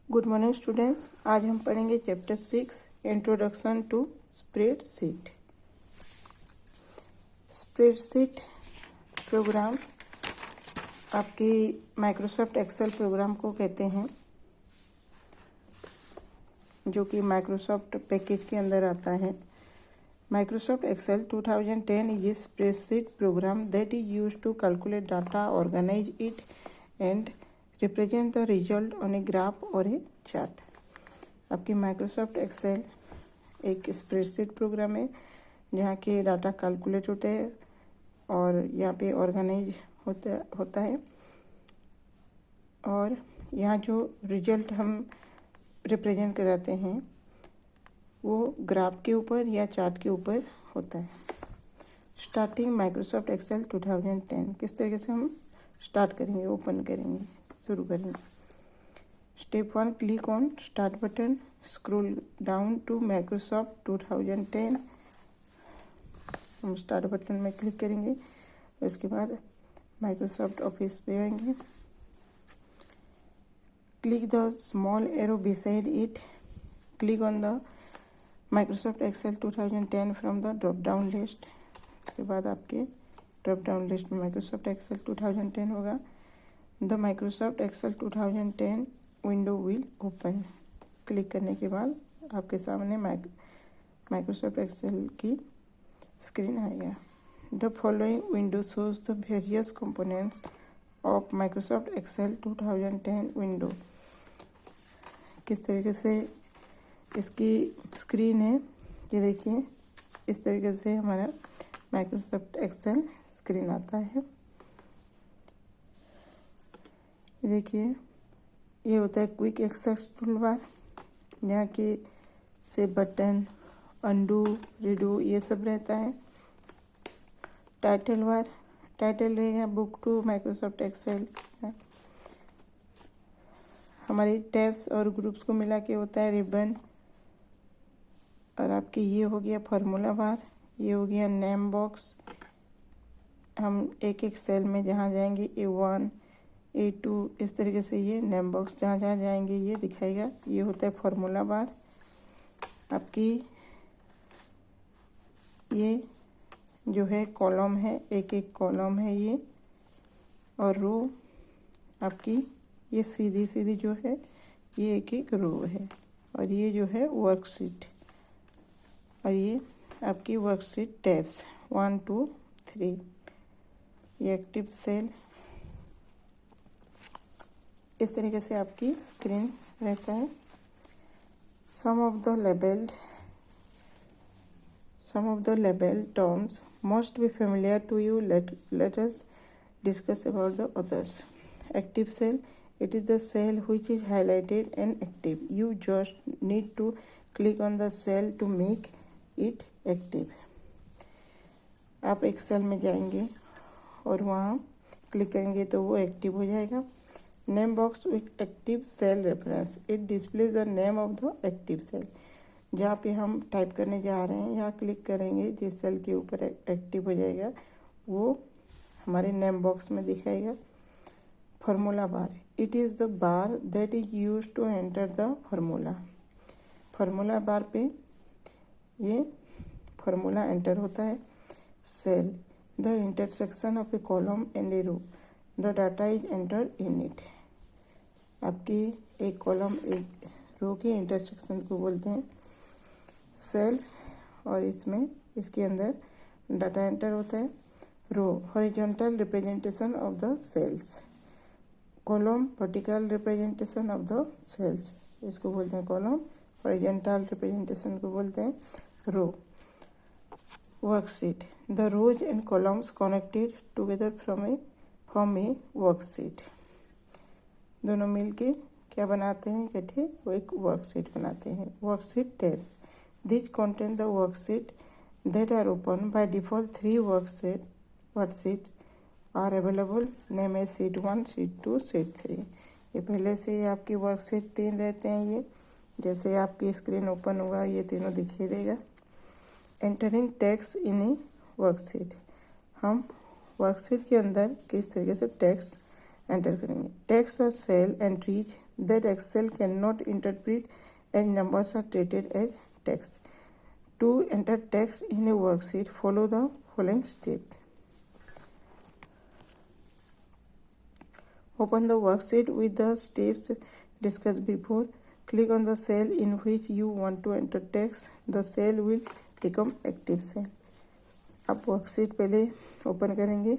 Good morning students. आज हम पढ़ेंगे chapter 6 introduction to spreadsheet. Spreadsheet program आपकी माइक्रोसॉफ्ट एक्सेल प्रोग्राम को कहते हैं, जो कि माइक्रोसॉफ्ट पैकेज के अंदर आता है। Microsoft Excel 2010 is spreadsheet program that is used to calculate data, organize it and represent the result on a graph और ए चार्ट। आपकी माइक्रोसॉफ्ट एक्सेल एक स्प्रेडशीट प्रोग्राम है जहाँ के डाटा कैलकुलेट होते हैं और यहाँ पे ऑर्गेनाइज होता है, और यहाँ जो रिजल्ट हम रिप्रेजेंट कराते हैं वो ग्राफ के ऊपर या चार्ट के ऊपर होता है। स्टार्टिंग माइक्रोसॉफ्ट एक्सेल 2010 किस तरीके से हम स्टार्ट करेंगे, ओपन करेंगे, शुरू करेंगे। Step 1, click on start button, scroll down to Microsoft 2010। हम स्टार्ट बटन में क्लिक करेंगे, उसके बाद माइक्रोसॉफ्ट ऑफिस पे आएंगे। Click the small arrow beside it, click on the Microsoft Excel 2010 from the drop down list. उसके बाद आपके ड्रॉप डाउन लिस्ट में माइक्रोसॉफ्ट एक्सेल 2010 होगा। The Microsoft Excel 2010 window will open. Click करने के बाद आपके सामने माइक्रोसॉफ्ट एक्सेल की स्क्रीन आएगा। The following window shows the various components of Microsoft Excel 2010 window. किस तरीके से इसकी स्क्रीन है ये देखिए, इस तरीके से हमारा माइक्रोसॉफ्ट एक्सेल स्क्रीन आता है। ये देखिए, ये होता है क्विक एक्सेस टूलबार, यहाँ के से बटन, अंडू, रीडू ये सब रहता है। टाइटल बार, टाइटल रहेगा बुक टू माइक्रोसॉफ्ट एक्सेल। हमारी टैब्स और ग्रुप्स को मिला के होता है रिबन। और आपके ये हो गया फार्मूला बार, ये हो गया नेम बॉक्स। हम एक एक सेल में जहाँ जाएंगे A1 A2 इस तरीके से ये नेम बॉक्स जहाँ जहाँ जाएंगे ये दिखाएगा। ये होता है फार्मूला बार। आपकी ये जो है कॉलम है, एक एक कॉलम है ये, और रो आपकी ये सीधी सीधी जो है ये एक एक रो है। और ये जो है वर्कशीट, और ये आपकी वर्कशीट टैब्स 1 2 3। ये एक्टिव सेल, इस तरीके से आपकी स्क्रीन रहता है। Some of the label terms must be familiar to you. Let us discuss about the others. Active cell, it is the cell which is highlighted and active. You just need to click on the cell to make it active. आप एक cell में जाएंगे और वहाँ click करेंगे तो वो active हो जाएगा। Name box with active cell reference, it displays the name of the active cell. जहाँ पे हम टाइप करने जा रहे हैं यहाँ क्लिक करेंगे, जिस सेल के ऊपर एक्टिव हो जाएगा वो हमारे नेम बॉक्स में दिखाएगा। Formula bar, it is the bar that is use to enter the formula. Formula bar पे ये फार्मूला एंटर होता है। Cell, the intersection of a column and a row, the data is enter in it. आपकी एक column एक रो के intersection को बोलते हैं सेल, और इसमें इसके अंदर डाटा एंटर होता है। Row, horizontal representation of the cells. Column, vertical representation of the cells, इसको बोलते हैं कॉलम। हॉरिजॉन्टल रिप्रेजेंटेशन को बोलते हैं row. Worksheet, the rows and columns connected together from a worksheet. दोनों मिलके क्या बनाते हैं इकट्ठे, वो एक वर्कशीट बनाते हैं। Worksheet tabs, this contain the worksheet that are open by default. 3 worksheets are available, name है शीट 1, शीट 2, शीट 3। ये पहले से आपकी वर्कशीट 3 रहते हैं। ये जैसे आपकी स्क्रीन ओपन होगा ये तीनों दिखाई देगा। Entering text in a worksheet, हम वर्कशीट के अंदर किस तरीके से टेक्स्ट एंटर करेंगे। टेक्स्ट और cell entries that Excel cannot interpret as numbers are treated as text. To enter text in a worksheet, follow the following step. Open the worksheet with the steps discussed before. Click on the cell in which you want to enter text. The cell will become active cell. आप worksheet पहले open करेंगे,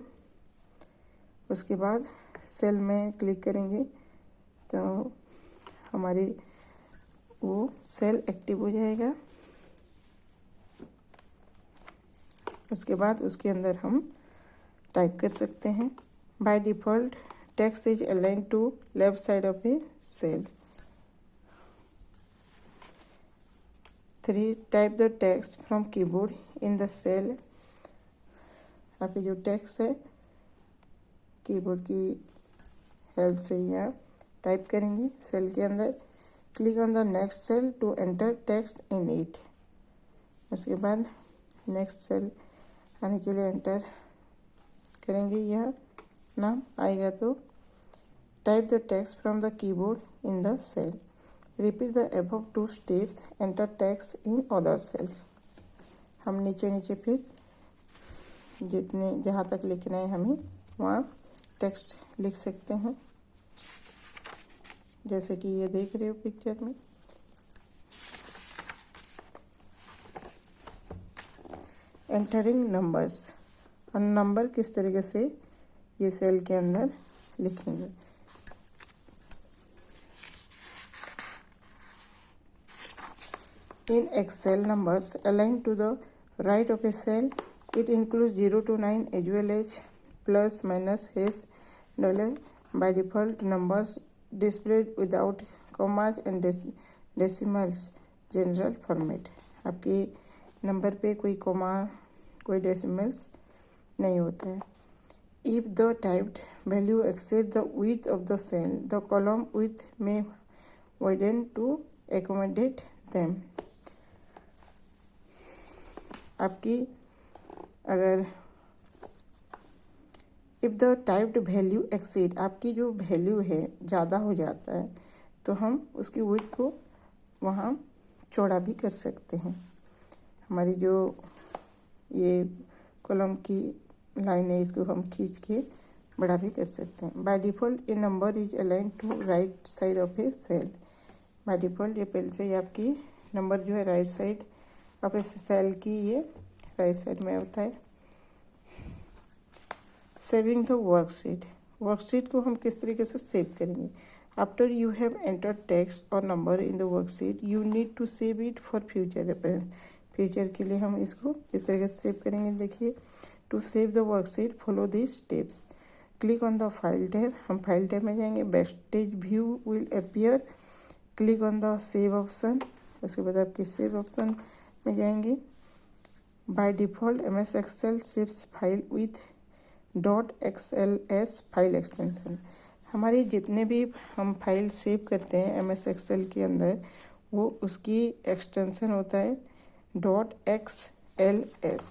उसके बाद cell में click करेंगे तो हमारी वो सेल एक्टिव हो जाएगा। उसके बाद उसके अंदर हम टाइप कर सकते हैं। By default text is align to left side of a cell. 3. Type the text from keyboard in the cell. आपकी जो टेक्स्ट है कीबोर्ड की हेल्प से यहाँ टाइप करेंगे सेल के अंदर। Click on the next cell to enter text in it. उसके बाद नेक्स्ट सेल आने के लिए एंटर करेंगे, यह नाम आएगा तो type the text from the keyboard in the cell. Repeat the above 2 steps, enter text in other cells. हम नीचे नीचे फिर जितने जहाँ तक लिखना है हमें वहाँ टेक्स्ट लिख सकते हैं, जैसे कि ये देख रहे हो पिक्चर में। एंटरिंग नंबर्स, और नंबर किस तरीके से ये सेल के अंदर लिखेंगे। In Excel, numbers aligned to the right of a cell. It includes 0 to 9 as well as plus, minus, hash, dollar. By default, numbers displayed without commas and decimals. General format. आपके number पे कोई comma कोई decimals नहीं होता है। If the typed value exceeds the width of the cell, the column width may widen to accommodate them. आपकी अगर if the typed value exceed, आपकी जो वैल्यू है ज़्यादा हो जाता है तो हम उसकी विड्थ को वहाँ चौड़ा भी कर सकते हैं। हमारी जो ये कॉलम की लाइन है इसको हम खींच के बड़ा भी कर सकते हैं। By default a number is align to right side of a cell. By default ये पहले से ही आपकी नंबर जो है right side of a cell की ये राइट साइड में होता है। सेविंग द वर्कशीट, वर्कशीट को हम किस तरीके से सेव करेंगे। After you have enter text और number in the worksheet you need to save it for future reference. Future के लिए हम इसको इस तरीके से सेव करेंगे। देखिए, to save the worksheet follow this steps. Click on the file tab, हम फाइल टैब में जाएंगे। Backstage view will appear. Click on the save option, उसके बाद आपके सेव ऑप्शन में जाएंगे। By default MS Excel saves file with .xls file extension. हमारी जितने भी हम फाइल सेव करते हैं MS Excel के अंदर वो उसकी एक्सटेंशन होता है .xls।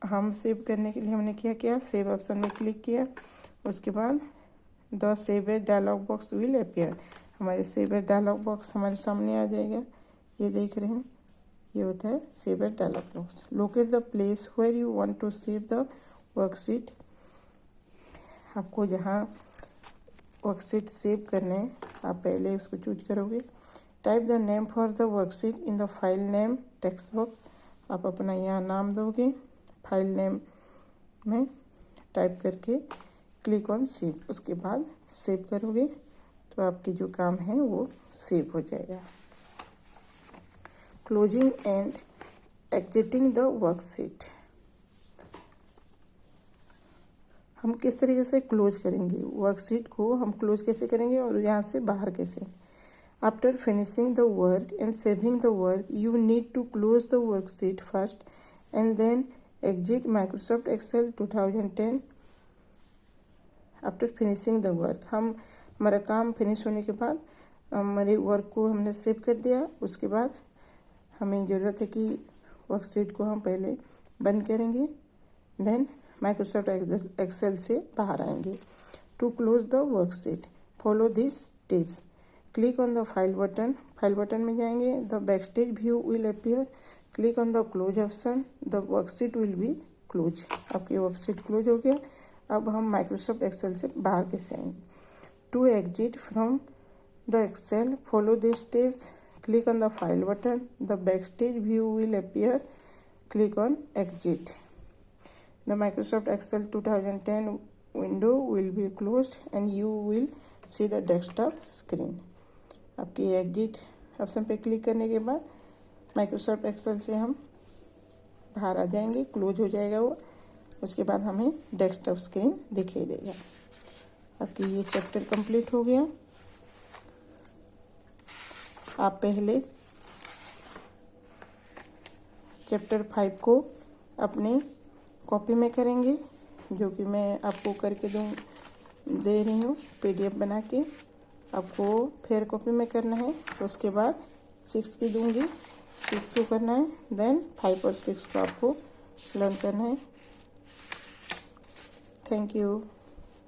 हम सेव करने के लिए हमने क्या किया, सेव ऑप्शन में क्लिक किया। उसके बाद the save as dialog box will appear. हमारे सेव एज डायलॉग बॉक्स हमारे सामने आ जाएगा। ये देख रहे हैं, ये होता है save as dialog box. Locate the place where you want to save the worksheet. आपको जहाँ वर्कशीट सेव करने हैं आप पहले उसको चूज करोगे। Type the name for the worksheet in the file name text box. आप अपना यहाँ नाम दोगे फाइल नेम में टाइप करके क्लिक ऑन सेव। उसके बाद सेव करोगे तो आपकी जो काम है वो सेव हो जाएगा। Closing and exiting the worksheet, हम किस तरीके से क्लोज करेंगे वर्कशीट को, हम क्लोज कैसे करेंगे और यहाँ से बाहर कैसे। After finishing the work and saving the work you need to close the worksheet first and then exit Microsoft Excel 2010। After finishing the work, हमारा काम फिनिश होने के बाद हमारे वर्क को हमने सेव कर दिया। उसके बाद हमें ज़रूरत है कि वर्कशीट को हम पहले बंद करेंगे, देन माइक्रोसॉफ्ट एक्सेल से बाहर आएंगे। To close the worksheet, follow these tips. Click on the file button. File button में जाएंगे. The backstage view will appear. Click on the close option. The worksheet will be closed. आपकी worksheet close हो गया. अब हम Microsoft Excel से बाहर कैसे आएंगे? To exit from the Excel, follow these steps. Click on the file button. The backstage view will appear. Click on exit. The Microsoft Excel 2010 window will be closed and you will see the desktop screen. आपकी exit option पे click करने के बाद Microsoft Excel से हम बाहर आ जाएंगे, close हो जाएगा वो. उसके बाद हमें डेस्कटॉप स्क्रीन दिखाई देगा. आपकी ये चैप्टर कंप्लीट हो गया. आप पहले चैप्टर 5 को अपने कॉपी में करेंगे, जो कि मैं आपको करके दे रही हूँ PDF बना के. आपको फिर कॉपी में करना है. तो उसके बाद 6 की दूंगी, 6 को करना है. देन 5 और 6 को आपको लर्न करना है. Thank you.